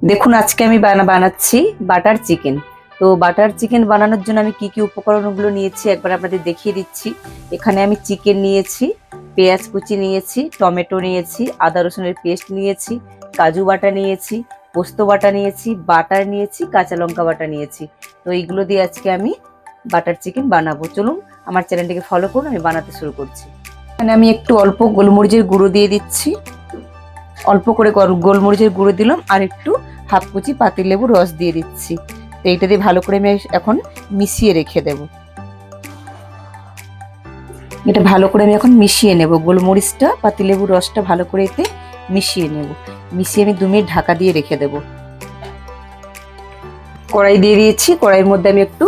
দেখুন আজকে আমি বানাচ্ছি বাটার চিকেন। তো বাটার চিকেন বানানোর জন্য আমি কি কি উপকরণগুলো নিয়েছি একবার আপনাদের দেখিয়ে দিচ্ছি। এখানে আমি চিকেন নিয়েছি, পেঁয়াজ কুচি নিয়েছি, টমেটো নিয়েছি, আদা রসুনের পেস্ট নিয়েছি, কাজু বাটা নিয়েছি, পোস্ত বাটা নিয়েছি, বাটার নিয়েছি, কাঁচা লঙ্কা বাটা নিয়েছি। তো এইগুলো দিয়ে আজকে আমি বাটার চিকেন বানাবো। চলুন আমার চ্যানেলটিকে ফলো করুন, আমি বানাতে শুরু করছি। এখানে আমি একটু অল্প গোলমরিচের গুঁড়ো দিয়ে দিচ্ছি, অল্প করে গোলমরিচের গুঁড়ো দিলাম, আর একটু হাফ কুচি পাতিলেবুর রস দিয়ে দিচ্ছি। তো এইটা দিয়ে ভালো করে আমি এখন মিশিয়ে রেখে দেব। এটা ভালো করে আমি এখন মিশিয়ে নেব, গোলমরিচটা পাতিলেবুর রসটা ভালো করে এতে মিশিয়ে নেব। মিশিয়ে আমি 2 মিনিট ঢাকা দিয়ে রেখে দেব। কড়াই দিয়ে দিয়েছি, কড়াইয়ের মধ্যে আমি একটু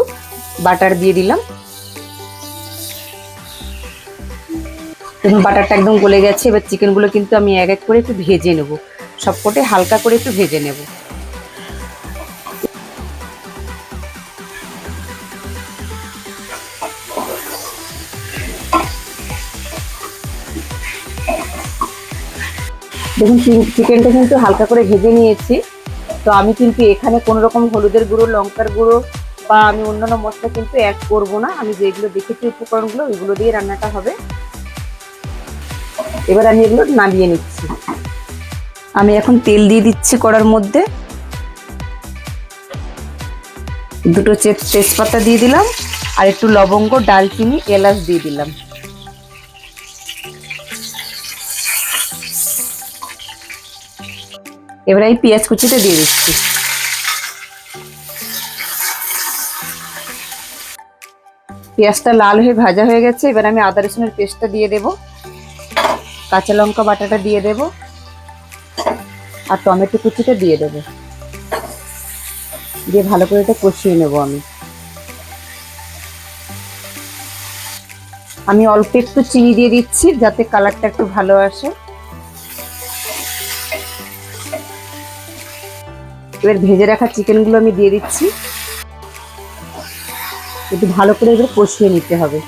বাটার দিয়ে দিলাম। দেখুন বাটারটা একদম গলে গেছে। এবার চিকেনগুলো কিন্তু আমি এক এক করে একটু ভেজে নেব, সবকটাই হালকা করে একটু ভেজে নেব। দেখুন চিকেনটা কিন্তু হালকা করে ভেজে নিয়েছি। তো আমি কিন্তু এখানে কোনো রকম হলুদের গুঁড়ো, লঙ্কার গুঁড়ো বা আমি অন্যান্য মশলা কিন্তু অ্যাড করব না। আমি যেগুলো দেখেছি উপকরণগুলো ওইগুলো দিয়ে রান্নাটা হবে। এবার আমি এগুলো নামিয়ে নিচ্ছি। আমি এখন তেল দিয়ে দিচ্ছি কড়ার মধ্যে, 2টো তেজপাতা দিয়ে দিলাম, আর একটু লবঙ্গ, ডালচিনি, এলাচ দিয়ে দিলাম। এবার আমি পেঁয়াজ কুচিটা দিয়ে দিচ্ছি। পেঁয়াজটা লাল হয়ে ভাজা হয়ে গেছে। এবার আমি আদা রসুনের পেস্টটা দিয়ে দেব, কাঁচা লঙ্কা বাটাটা দিয়ে দেব, আর টমেটো কুচিটা দিয়ে দেব। দিয়ে ভালো করে এটা কষিয়ে নেব। আমি অল্প একটু চিনি দিয়ে দিচ্ছি যাতে কালারটা একটু ভালো আসে। এবার ভেজে রাখা চিকেনগুলো আমি দিয়ে দিচ্ছি। একটু ভালো করে এবার কষিয়ে নিতে হবে।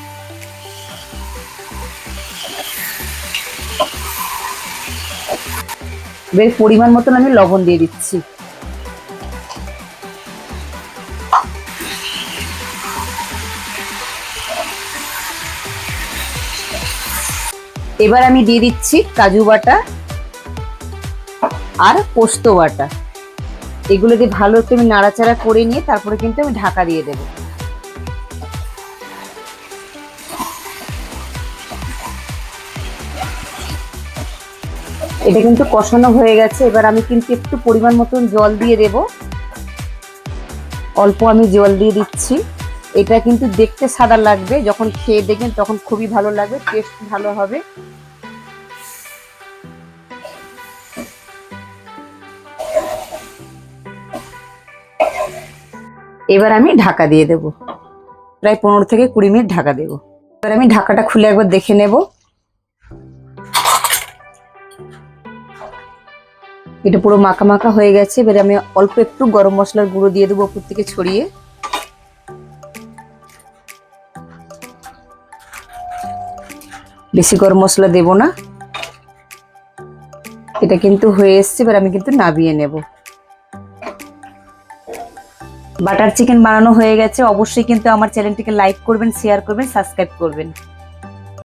এবার পরিমাণ মতন আমি লবণ দিয়ে দিচ্ছি। এবার আমি দিয়ে দিচ্ছি কাজু বাটা আর পোস্ত বাটা। এগুলো দিয়ে ভালো একটু আমি নাড়াচাড়া করে নিয়ে তারপরে কিন্তু আমি ঢাকা দিয়ে দেব। এটা কিন্তু কষানো হয়ে গেছে। এবার আমি কিন্তু একটু পরিমাণ মতন জল দিয়ে দেব, অল্প আমি জল দিয়ে দিচ্ছি। এটা কিন্তু দেখতে সাদা লাগবে, যখন খেয়ে দেখবেন তখন খুবই ভালো লাগবে, টেস্ট ভালো হবে। এবার আমি ঢাকা দিয়ে দেব, প্রায় 15 থেকে 20 মিনিট ঢাকা দেব। এবার আমি ঢাকাটা খুলে একবার দেখে নেব। এটা পুরো মাখা মাখা হয়ে গেছে। এবার আমি অল্প একটু গরম মশলার গুঁড়ো দিয়ে দেবো উপর থেকে ছড়িয়ে। বেশি গরম মশলা দেব না। এটা কিন্তু হয়ে এসছে। এবার আমি কিন্তু নামিয়ে নেব। বাটার চিকেন বানানো হয়ে গেছে। অবশ্যই কিন্তু আমার চ্যানেলটিকে লাইক করবেন, শেয়ার করবেন, সাবস্ক্রাইব করবেন।